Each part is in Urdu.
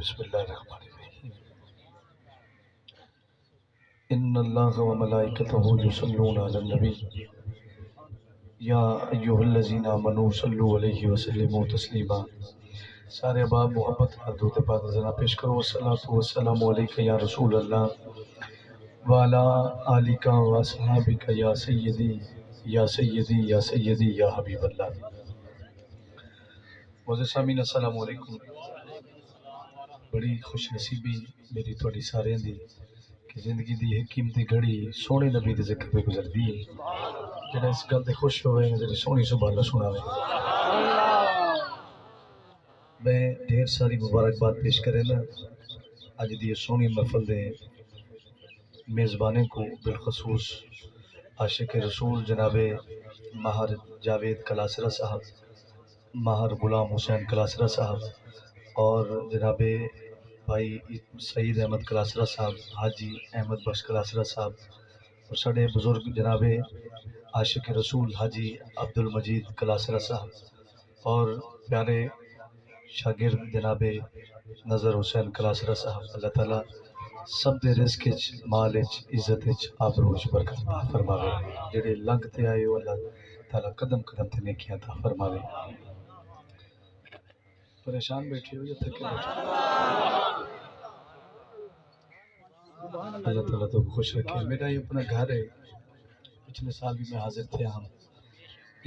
بسم اللہ الرحمن الرحیم ان اللہ و ملائکتہ یصلون علی النبی یا ایھا الذین آمنوا صلوا علیہ وسلموا تسلیما۔ سارے احباب محبت درود پاک ذرا پیش کرو۔ والصلاۃ والسلام علیک یا رسول اللہ وعلی آلک و اصحابک یا سیدی یا سیدی یا سیدی یا حبیب اللہ۔ معزز سامعین السلام علیکم۔ بڑی خوش نصیبی میری تھوڑی سارے دی کہ زندگی دی ایک قیمتی گھڑی سونے نبی دے ذکر پہ گزردی ہے۔ جڑا اس گل تے خوش ہوئے جڑی سونی سبحان اللہ سناوے۔ میں ڈھیر ساری مبارکباد پیش کرے نا اج دی سونی محفل دے میزبانے کو، بالخصوص عاشق رسول جناب ماہر جاوید کلاسرا صاحب، ماہر غلام حسین کلاسرا صاحب اور جناب بھائی سعید احمد کلاسرا صاحب، حاجی احمد بخش کلاسرا صاحب اور سڑے بزرگ جناب عاشق رسول حاجی عبد المجید کلاسرا صاحب اور پیارے شاگرد جناب نظر حسین کلاسرا صاحب۔ اللہ تعالیٰ سب دے رزق وچ مال وچ عزت وچ آبرو وچ برکت عطا فرماوے۔ جڑے لنگ تے آئے ہو اللہ تعالیٰ قدم قدم تے نیکیاں عطا فرماوے۔ پریشان بیٹھے ہو یا تھکے بیٹھے ہو؟ اللہ تعالیٰ تو خوش رکھے۔ میرا یہ اپنا گھر ہے، پچھلے سال بھی میں حاضر تھے ہم،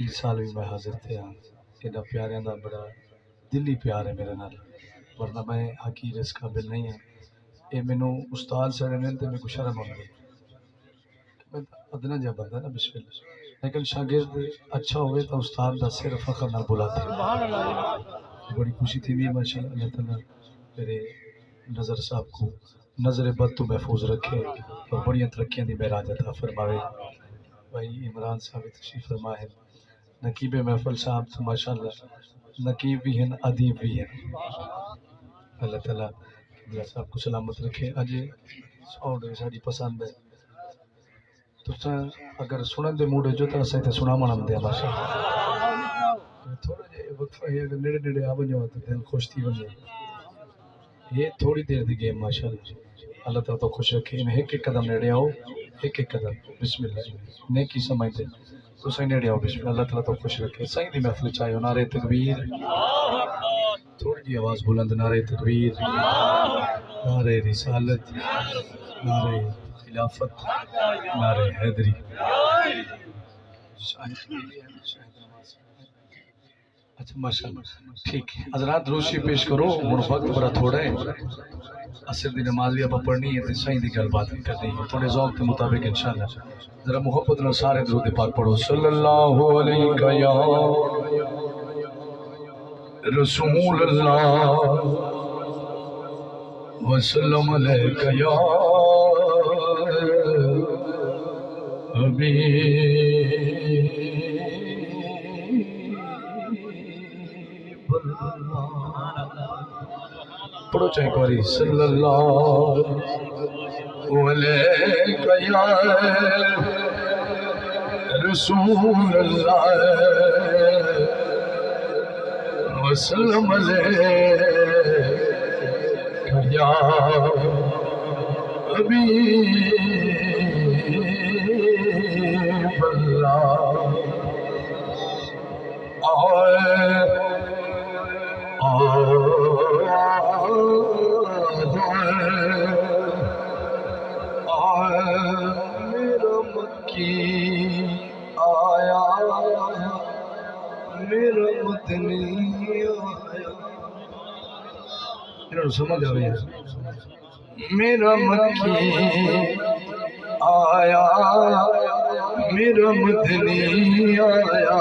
اس سال بھی میں حاضر تھے ہم۔ انہاں پیاریاں دا بڑا دلی پیار ہے میرے نال، ورنہ میں حقیر اس قابل نہیں ہوں۔ یہ مینو استاد سڑے نے تو میرے کو شرم آتی، میں ادنا جا بندہ نا بسم اللہ، لیکن شاگرد اچھا ہوئے تو استاد دا سر فخر نال بلاتے ہیں۔ بڑی خوشی تھی بھی ماشاءاللہ۔ اللہ تعالیٰ میرے نظر صاحب کو نظر بد تو محفوظ رکھے اور بڑی ترقیاں دی معراج عطا فرماوے۔ بھائی عمران صاحب تشریف فرما ہے، نقیب محفل صاحب تو ماشاءاللہ نقیب بھی ہیں ادیب بھی ہیں۔ اللہ تعالیٰ قبلہ صاحب کو سلامت رکھے۔ اج ساؤنڈ ساری پسند ہے تو اگر سنن دے موڈ جو تو اسے سنا من دیا ماشاءاللہ۔ تھوڑا جہا وقفہ ہے، اگر نیڑے نیڑے آ ونجو تو دل خوش تھی ونجے۔ یہ تھوڑی دیر دی گیم ماشاءاللہ۔ اللہ تعالیٰ تو خوش رکھے۔ ایک ایک قدم نیڑے آؤ، ایک ایک قدم بسم اللہ نیکی سمجھتے تو صحیح نیڑے آؤ بسم اللہ۔ اللہ تعالیٰ تو خوش رکھے۔ صحیح دی محفل چاہیے نعرہ تکبیر، تھوڑی جی آواز بلند، نعرہ تکبیر، نعرہ رسالت، نعرہ خلافت، نعرہ حیدری۔ اچھا ماشاءاللہ ٹھیک ہے حضرات، روشی پیش کرو۔ ہن وقت بڑا تھوڑا ہے، عصر دی نماز بھی آپ پڑھنی ہے تو صحیح دی گل بات کرنی ہے تھوڑے ذوق کے مطابق انشاءاللہ۔ ذرا محبت نال سارے درود پاک پڑھو۔ صلی اللہ علیہ یا رسول اللہ وسلم علیک یا حبیب اللہ۔ پڑھو چاہے کوری۔ صلی اللہ علیک یا رسول اللہ وسلم علیک یا حبیب اللہ۔ میرا مکی آیا، میرا مدنی آیا، انہوں نے سمجھ آئی ہے۔ میرا مکی آیا، میرا مدنی آیا،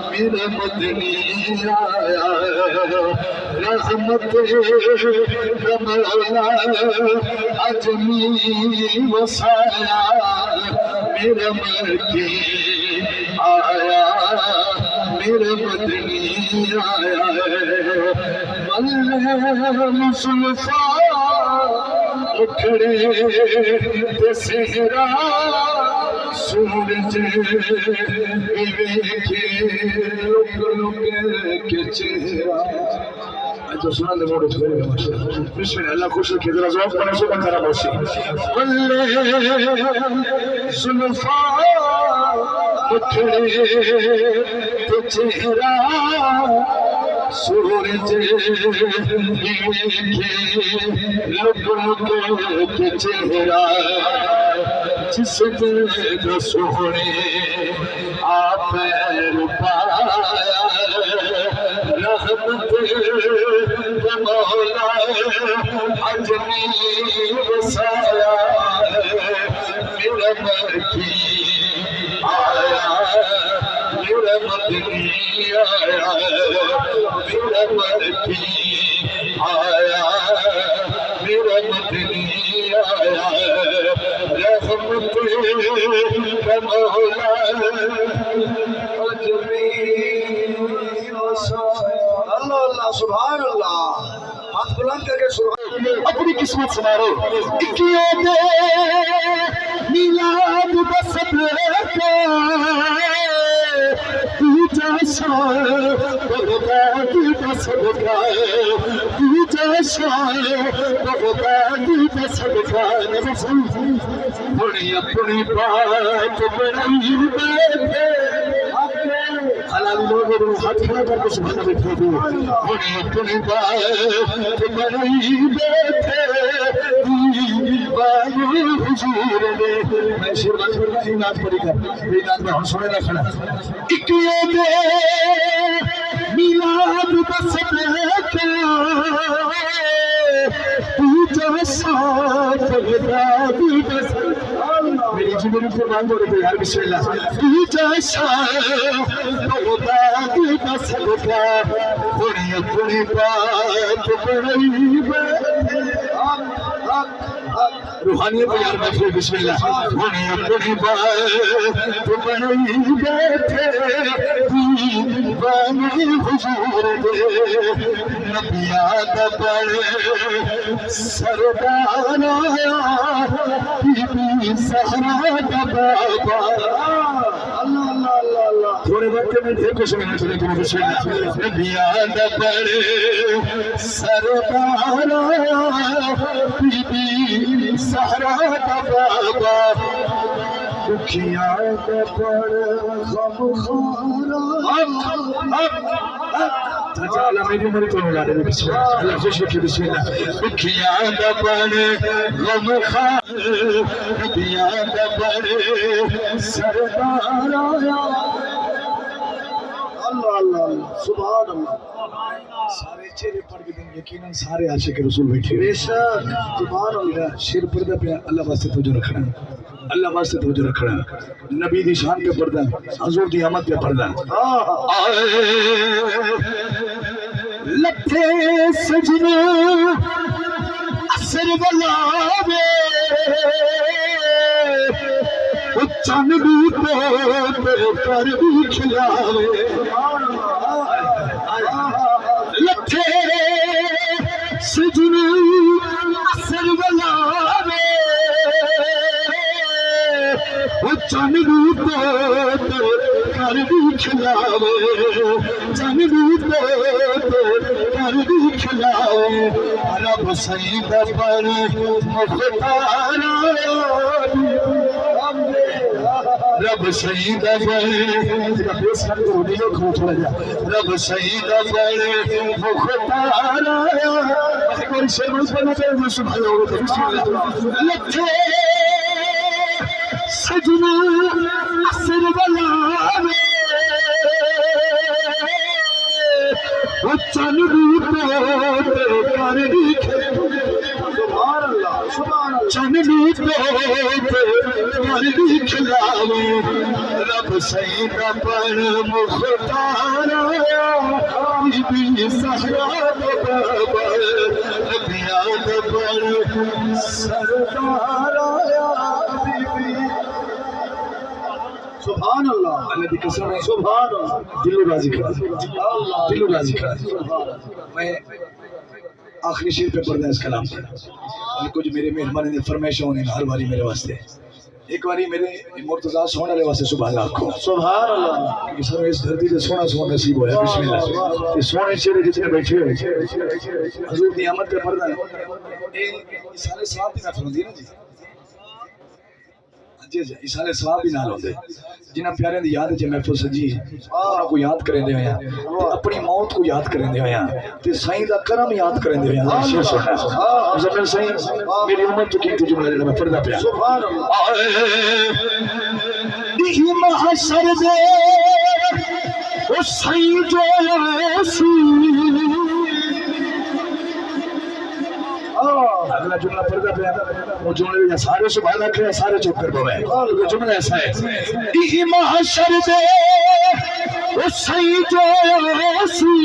میرا مدنی آیا، رحمت مولا اجمی وسایا، میرا مکی آیا، میرا مدنی آیا، مصطفیٰ اکھڑے تے سہرا سورج ویکھے لک لک کے چہرہ تو سنا دے موڑے چھوڑے گا بسم اللہ اللہ خوش رکھے ذرا ذوق پڑھنے سے بکرہ موسی واللے زلفا اٹھڑے تو چہرہ سورج لک کے چہرہ جس دل کو سونے آپ پایا رحمت کا مولا اجمیر وسایا میرا مکی آیا میرا مدنی آیا میرا مکی آیا میرا مدنی آیا رحمت کا مولا اجمیر وسایا اللہ اللہ سبحان اللہ ہاتھ بلند کر کے سبحان اپنی قسمت سنارو اکیوں دے میلاد بسط رکھا تو جیسا بغداد بسط کا تو جیسا بغداد بسط کا بڑی اپنی بات بڑی بیٹھے حلالی لوگوں ہاتھ کھڑا کر کے سبحانہ بیٹھے دو بڑی اپنی بات بڑی بیٹھے دیوان حضور نے میں شیربان شیربان ہی نات پڑی کر یہ نات میں ہم سنے نہ کھڑا اکیوں دے میلاد بسط رکھا تو جیسا بغداد بسط میری جمعہ کو مانگو رہے یار بسم اللہ تو جیسا بغداد بسط کا بڑی اپنی بات بڑی بیٹھے روحانیت پر یار بیٹھے بسم اللہ بڑی اپنی بات بڑی بیٹھے دیوان حضور دے نبی آدھا بڑے سردار آیا بی بی سہرا دا بابا اللہ اللہ اللہ اللہ تھوڑے وقت میں ڈھیر کو سمجھنا چلے تمہیں بسم اللہ نبی آدھا بڑے سردار آیا بی بی سہرا دا بابا دکھیا دا بڑے غم خارا تعالیٰ میری عمر کو ملا دے بسم اللہ اللہ خوش رکھے بسم اللہ دکھیا دا بڑے غم خار دکھیا دا بڑے سردار آیا اللہ اللہ اللہ سبحان اللہ سارے چہرے پڑھ کے دن یقیناً سارے عاشق رسول بیٹھے بے شک سبحان اللہ شیر پردہ پہ اللہ واسطے توجہ رکھنا اللہ واسطے توجہ رکھنا نبی دی شان پہ پردہ حضور دی آمد پہ پردہ لٹھے سجنے اثر بلاوے چند بھی تو تیرے پر بھی کھلاوے لٹھے سجنے اثر بلاوے چند بھی تو تیرے پر بھی کھلاوے چند بھی تو پر بھی کھلاوے رب سید پر مختار رب سید پر رب سید پر مختار لٹھے سجنے اثر بلاوے چند بھی تو کر بھی چند بھی تو کر بھی کھلاوے رب سید پر مختار آیا بی بی سہرا دا بابا نبی آدھا پر سردار آیا بی بی سبحان اللہ اللہ دی قسم ہے سبحان اللہ دلو راضی کرا دلو راضی کرا میں آخری شیر پہ پڑھنا ہے اس کلام پر کچھ میرے مہربانی نے فرمائشہ ہونے ہر باری میرے واسطے ایک باری میرے مرتضیٰ سونے والے واسطے سبحان اللہ آکھو سبحان اللہ کہ سر اس دھرتی سے سونا سونا نصیب ہویا بسم اللہ یہ سونے چہرے جتنے بیٹھے ہوئے حضور کی آمد کا پردہ ہے یہ سارے ثواب بھی نہ ہوندی نا جی جی جی سارے ثواب بھی نال ہوندے جنہاں پیاریاں دی یاد ہے محفوظ سجی انہاں کو یاد کریں دے ہویا اپنی موت کو یاد کریں دے ہویا تے سائیں دا کرم یاد کریں دے ہویا شیر سننا مزمل سائیں میری امت تو کی جملہ جڑا میں پڑھدا پیا سبحان اللہ دی محشر دے او سائیں جو سی اگلا جملہ پڑھتا پیا وہ جملے سارے سبحان اللہ کہے سارے چپ کر پوے وہ جملہ ایسا ہے دی محشر دے او سائیں جو سی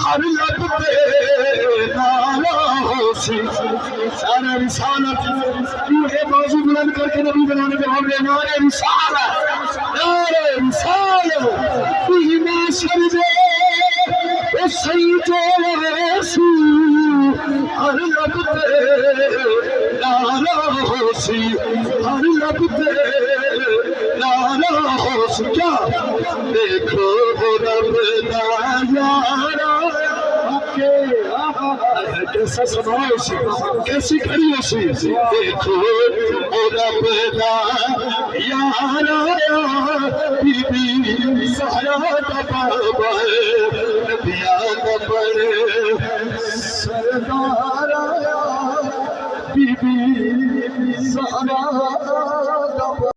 ہر لب پہ نالا ہو سی سارا رسالت یہ موضوع بلند کر کے نبی بنانے پہ ہم نے نعرہ رسالت دی محشر دے او سائیں جو سی ہر لب پہ نالا ہو سی ہر لب پہ نالا ہو سی کیا دیکھو رب دا یارا کیسا سماؤ سی کیسی کھڑی ہو سی دیکھو رب دا یارا بی بی زہرا دا بابا نبیاں دا بڑے سردار آیا بی بی زہرا